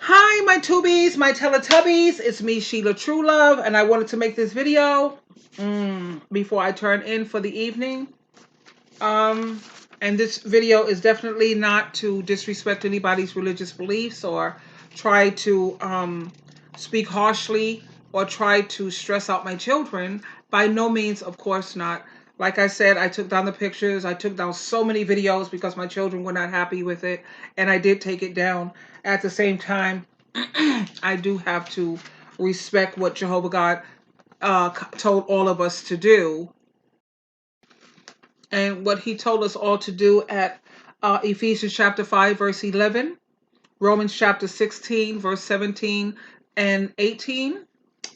Hi, my tubies, my Teletubbies. It's me, Sheila Truelove, and I wanted to make this video before I turn in for the evening. And this video is definitely not to disrespect anybody's religious beliefs or try to speak harshly or try to stress out my children. By no means, of course not. Like I said, I took down the pictures. I took down so many videos because my children were not happy with it, and I did take it down. At the same time, I do have to respect what Jehovah God told all of us to do, and what he told us all to do at Ephesians chapter 5, verse 11, Romans chapter 16, verse 17 and 18,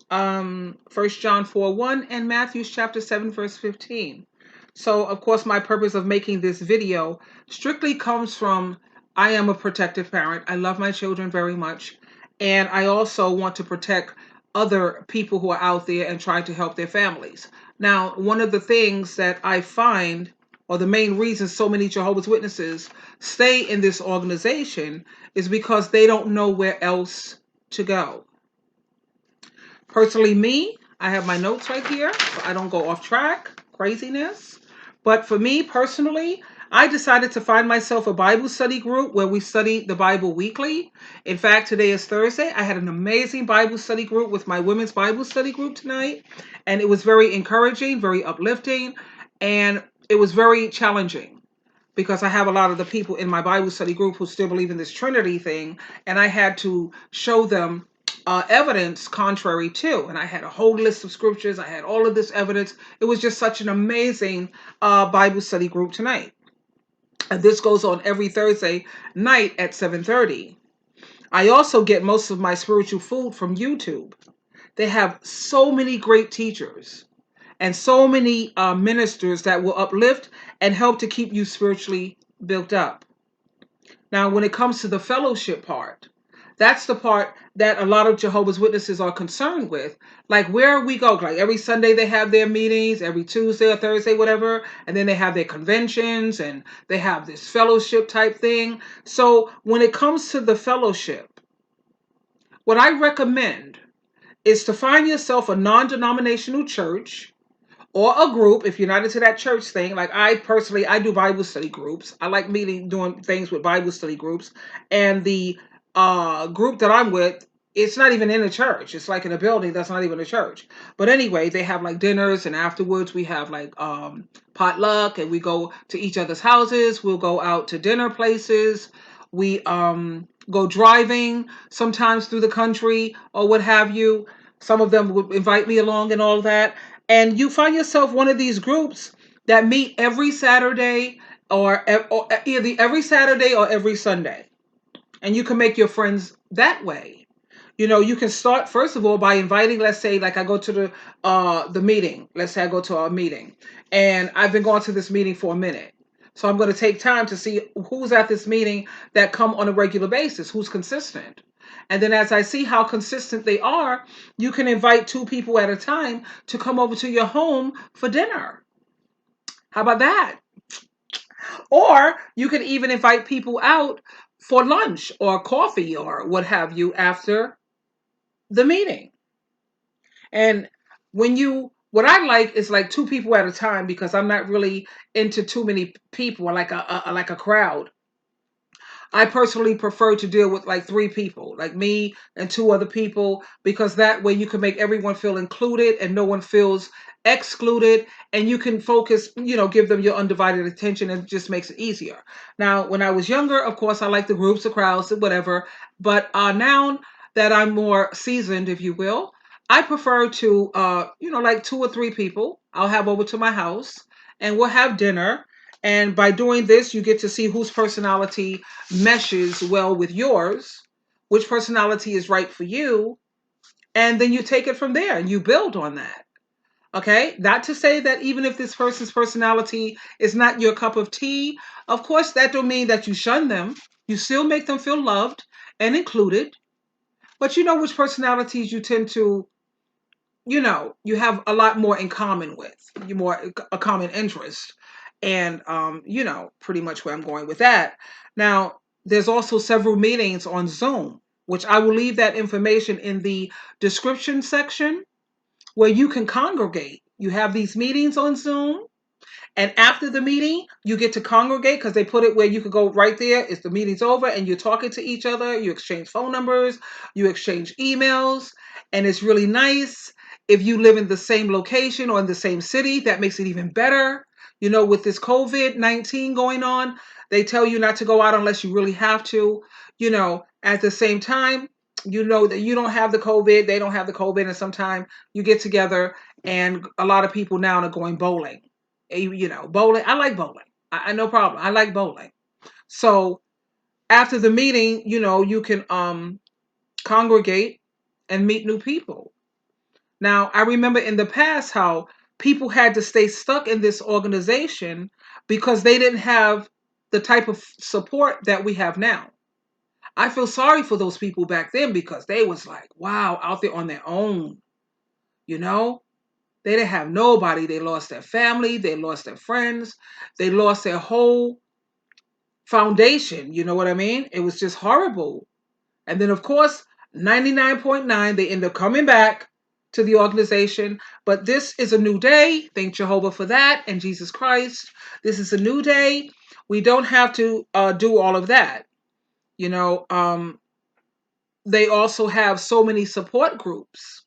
1 John 4:1, and Matthew chapter 7, verse 15. So, of course, my purpose of making this video strictly comes from I am a protective parent. I love my children very much. And I also want to protect other people who are out there and try to help their families. Now, one of the things that I find, or the main reason so many Jehovah's Witnesses stay in this organization, is because they don't know where else to go. Personally, me, I have my notes right here, so I don't go off track, craziness. But for me personally, I decided to find myself a Bible study group where we study the Bible weekly. In fact, today is Thursday. I had an amazing Bible study group with my women's Bible study group tonight, and it was very encouraging, very uplifting, and it was very challenging because I have a lot of the people in my Bible study group who still believe in this Trinity thing, and I had to show them evidence contrary to. And I had a whole list of scriptures. I had all of this evidence. It was just such an amazing Bible study group tonight. And this goes on every Thursday night at 7:30. I also get most of my spiritual food from YouTube. They have so many great teachers and so many ministers that will uplift and help to keep you spiritually built up. Now, when it comes to the fellowship part, that's the part that a lot of Jehovah's Witnesses are concerned with. Like where we go, like every Sunday they have their meetings, every Tuesday or Thursday, whatever, and then they have their conventions and they have this fellowship type thing. So when it comes to the fellowship, what I recommend is to find yourself a non-denominational church or a group if you're not into that church thing. Like I personally, I do Bible study groups. I like doing things with Bible study groups. And the group that I'm with, it's not even in a church. It's like in a building that's not even a church. But anyway, they have like dinners, and afterwards we have like potluck, and we go to each other's houses. We'll go out to dinner places. We go driving sometimes through the country or what have you. Some of them would invite me along and all that. And you find yourself one of these groups that meet every Saturday or either every Saturday or every Sunday. And you can make your friends that way. You know, you can start first of all by inviting, let's say, like I go to the meeting. Let's say I go to a meeting and I've been going to this meeting for a minute. So I'm going to take time to see who's at this meeting that come on a regular basis, who's consistent. And then as I see how consistent they are, you can invite two people at a time to come over to your home for dinner. How about that? Or you can even invite people out for lunch or coffee or what have you after the meeting. And what I like is like two people at a time because I'm not really into too many people, like a crowd. I personally prefer to deal with like three people, like me and two other people, because that way you can make everyone feel included and no one feels excluded, and you can focus, give them your undivided attention, and it just makes it easier. Now, when I was younger, of course, I like the groups, the crowds, and whatever, but now that I'm more seasoned, if you will, I prefer to, like two or three people I'll have over to my house, and we'll have dinner. And by doing this, you get to see whose personality meshes well with yours, which personality is right for you, and then you take it from there and you build on that. Okay? Not to say that even if this person's personality is not your cup of tea, of course that don't mean that you shun them. You still make them feel loved and included, but you know which personalities you tend to, you have a lot more in common with, you more a common interest. And pretty much where I'm going with that. Now, there's also several meetings on Zoom. which I will leave that information in the description section, where you can congregate. You have these meetings on Zoom. And after the meeting, you get to congregate because they put it where you could go right there. It's the meeting's over and you're talking to each other. You exchange phone numbers, you exchange emails, and it's really nice. If you live in the same location or in the same city, that makes it even better. You know, with this COVID-19 going on, they tell you not to go out unless you really have to. You know, at the same time, you know that you don't have the COVID, they don't have the COVID, and sometimes you get together and a lot of people now are going bowling. You know, bowling. I like bowling. I no problem. I like bowling. So after the meeting, you know, you can congregate and meet new people. Now, I remember in the past how people had to stay stuck in this organization because they didn't have the type of support that we have now. I feel sorry for those people back then because they was like, wow, out there on their own, you know? They didn't have nobody. They lost their family. They lost their friends. They lost their whole foundation. You know what I mean? It was just horrible. And then, of course, 99.9, they end up coming back to the organization. But this is a new day. Thank Jehovah for that and Jesus Christ. This is a new day. We don't have to do all of that. You know, they also have so many support groups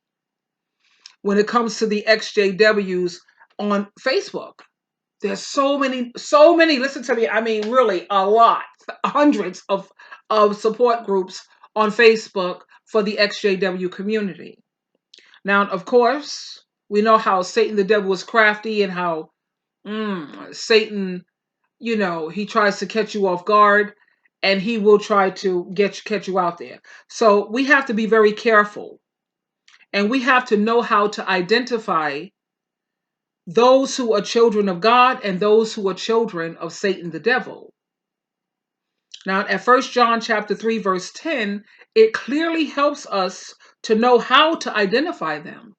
when it comes to the ExJWs on Facebook. There's so many, listen to me, I mean, really a lot, hundreds of support groups on Facebook for the ExJW community. Now, of course, we know how Satan the devil is crafty and how Satan, you know, he tries to catch you off guard and he will try to catch you out there. So we have to be very careful and we have to know how to identify those who are children of God and those who are children of Satan the devil. Now, at 1 John chapter 3, verse 10, it clearly helps us to know how to identify them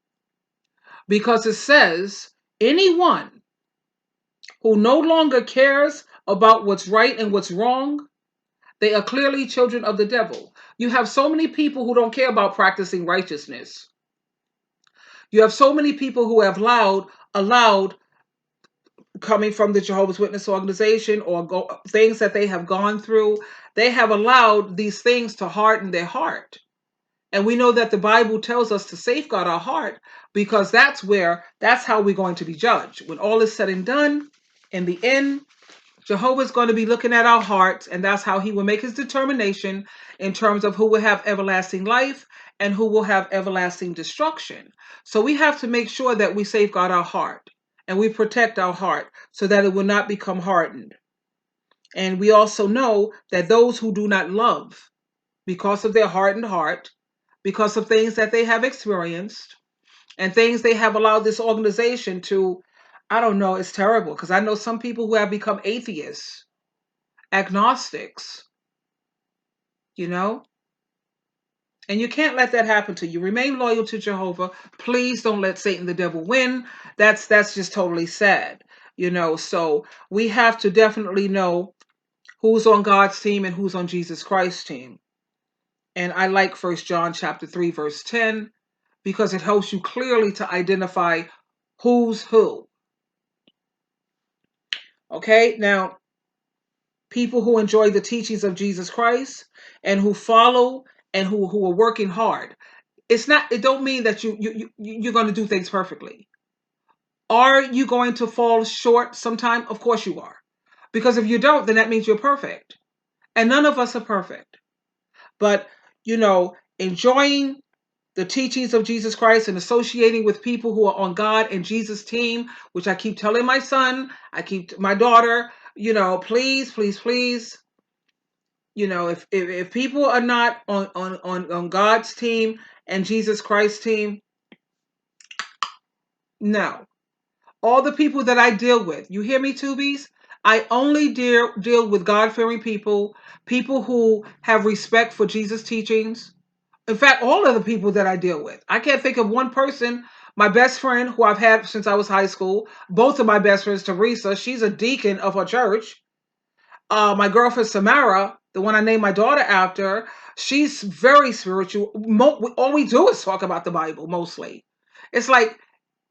because it says, anyone who no longer cares about what's right and what's wrong, they are clearly children of the devil. You have so many people who don't care about practicing righteousness. You have so many people who have allowed coming from the Jehovah's Witness organization or things that they have gone through, they have allowed these things to harden their heart. And we know that the Bible tells us to safeguard our heart because that's how we're going to be judged. When all is said and done, in the end, Jehovah's going to be looking at our hearts, and that's how he will make his determination in terms of who will have everlasting life and who will have everlasting destruction. So we have to make sure that we safeguard our heart and we protect our heart so that it will not become hardened. And we also know that those who do not love because of their hardened heart, because of things that they have experienced and things they have allowed this organization to, I don't know, it's terrible because I know some people who have become atheists, agnostics, you know, and you can't let that happen to you. Remain loyal to Jehovah. Please don't let Satan the devil win. That's just totally sad, you know. So we have to definitely know who's on God's team and who's on Jesus Christ's team. And I like 1 John chapter 3, verse 10, because it helps you clearly to identify who's who. Okay, now people who enjoy the teachings of Jesus Christ and who follow and who are working hard. It don't mean that you're going to do things perfectly. Are you going to fall short sometime? Of course you are. Because if you don't, then that means you're perfect. And none of us are perfect. But, you know, enjoying the teachings of Jesus Christ and associating with people who are on God and Jesus' team, which I keep telling my son, I keep my daughter, you know, please, please, please, you know, if people are not on God's team and Jesus Christ's team, no. All the people that I deal with, you hear me, Tubies? I only deal with God-fearing people, people who have respect for Jesus' teachings. In fact, all of the people that I deal with. I can't think of one person. My best friend, who I've had since I was high school, both of my best friends, Teresa, she's a deacon of her church. My girlfriend, Samara, the one I named my daughter after, she's very spiritual. All we do is talk about the Bible mostly. It's like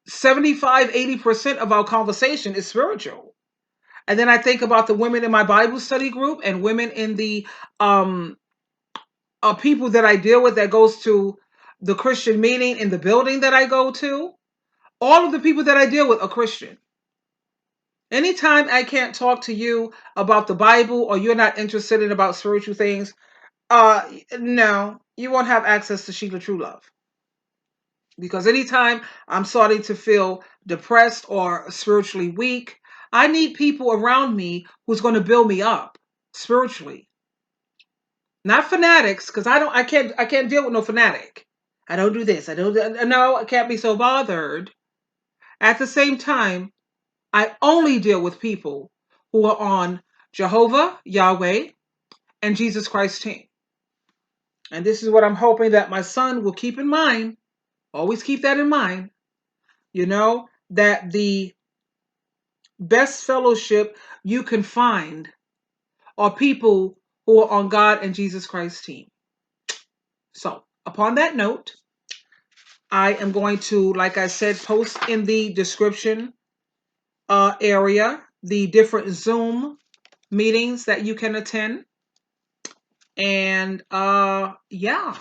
75, 80% of our conversation is spiritual. And then I think about the women in my Bible study group and women in the um, people that I deal with that goes to the Christian meeting in the building that I go to. All of the people that I deal with are Christian. Anytime I can't talk to you about the Bible or you're not interested in about spiritual things, no, you won't have access to Sheila True Love. Because anytime I'm starting to feel depressed or spiritually weak, I need people around me who's going to build me up spiritually. Not fanatics, because I can't deal with no fanatic. I don't do this. No, I can't be so bothered. At the same time, I only deal with people who are on Jehovah, Yahweh, and Jesus Christ team. And this is what I'm hoping that my son will keep in mind. Always keep that in mind. That the best fellowship you can find are people who are on God and Jesus Christ team. So, upon that note, I am going to, like I said, post in the description area the different Zoom meetings that you can attend. And yeah,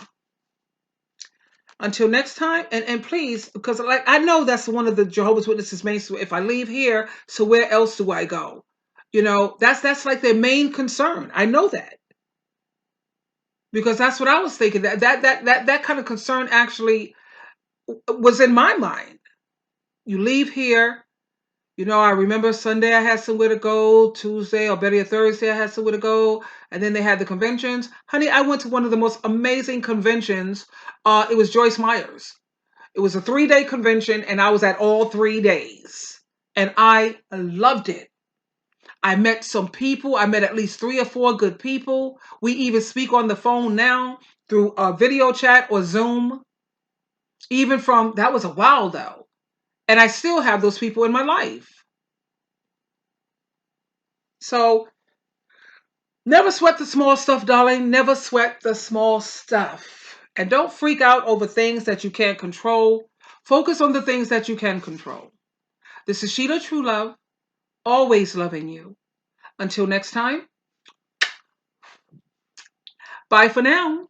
until next time, and please, because like I know that's one of the Jehovah's Witnesses main. So if I leave here, so where else do I go? That's like their main concern. I know that because that's what I was thinking. That kind of concern actually was in my mind. You leave here. I remember Sunday I had somewhere to go, Tuesday or better yet Thursday I had somewhere to go, and then they had the conventions. Honey, I went to one of the most amazing conventions. It was Joyce Myers. It was a 3-day convention, and I was at all 3 days. And I loved it. I met some people. I met at least 3 or 4 good people. We even speak on the phone now through a video chat or Zoom. That was a while though. And I still have those people in my life. So never sweat the small stuff, darling. Never sweat the small stuff. And don't freak out over things that you can't control. Focus on the things that you can control. This is Sheila True Love, always loving you. Until next time, bye for now.